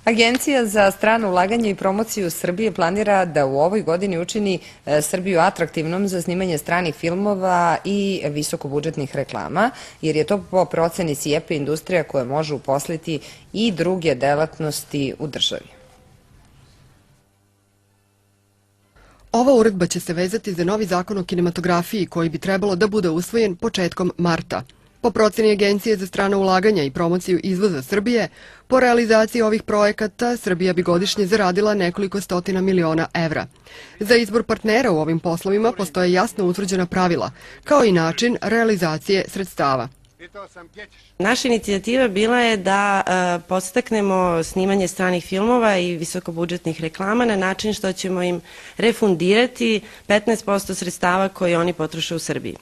Agencija za strano ulaganje i promociju Srbije planira da u ovoj godini učini Srbiju atraktivnom za snimanje stranih filmova i visokobudžetnih reklama, jer je to po proceni SIEPA industrija koja može uposliti i druge delatnosti u državi. Ova uredba će se vezati za novi zakon o kinematografiji koji bi trebalo da bude usvojen početkom marta. Po proceni Agencije za strana ulaganja i promociju izvoza Srbije, po realizaciji ovih projekata Srbija bi godišnje zaradila nekoliko stotina miliona evra. Za izbor partnera u ovim poslovima postoje jasno utvrđena pravila, kao i način realizacije sredstava. Naša inicijativa bila je da podstaknemo snimanje stranih filmova i visokobudžetnih reklama na način što ćemo im refundirati 15% sredstava koje oni potroše u Srbiji.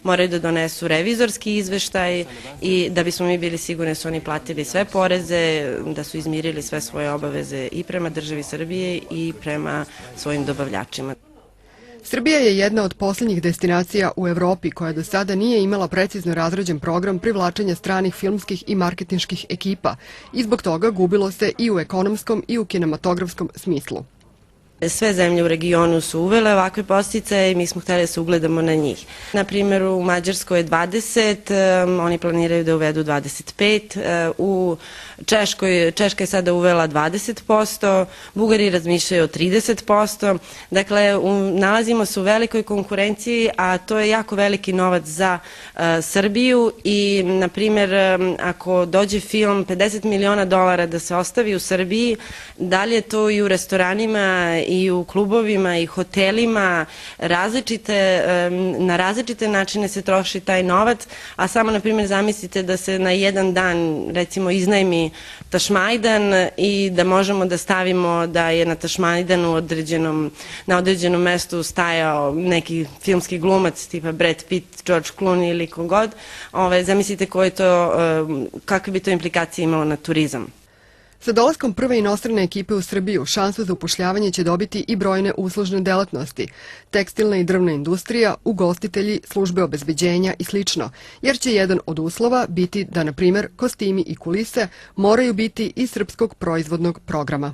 Moraju da donesu revizorski izveštaj i da bismo mi bili sigurni da su oni platili sve poreze, da su izmirili sve svoje obaveze i prema državi Srbije i prema svojim dobavljačima. Srbija je jedna od posljednjih destinacija u Evropi koja do sada nije imala precizno razrađen program privlačenja stranih filmskih i marketinških ekipa i zbog toga gubilo se i u ekonomskom i u kinematografskom smislu. Sve zemlje u regionu su uvele ovakve podsticaje i mi smo hteli da se ugledamo na njih. Na primjer, u Mađarskoj je 20, oni planiraju da uvedu 25, u Češka je sada uvela 20%, Bugari razmišljaju o 30%. Dakle, nalazimo se u velikoj konkurenciji, a to je jako veliki novac za Srbiju i, na primjer, ako dođe film $50 miliona da se ostavi u Srbiji, dalje to i u restoranima i u klubovima i hotelima, na različite načine se troši taj novac, a samo, na primjer, zamislite da se na jedan dan, recimo, iznajmi Tašmajdan i da možemo da stavimo da je na Tašmajdanu na određenom mestu stajao neki filmski glumac tipa Brad Pitt, George Clooney ili kogod. Zamislite kakve bi to implikacije imalo na turizam. Sa dolaskom prve inostrane ekipe u Srbiju, šansu za upošljavanje će dobiti i brojne uslužne delatnosti, tekstilna i drvna industrija, ugostitelji, službe obezbeđenja i sl. Jer će jedan od uslova biti da, na primjer, kostimi i kulise moraju biti iz srpskog proizvodnog programa.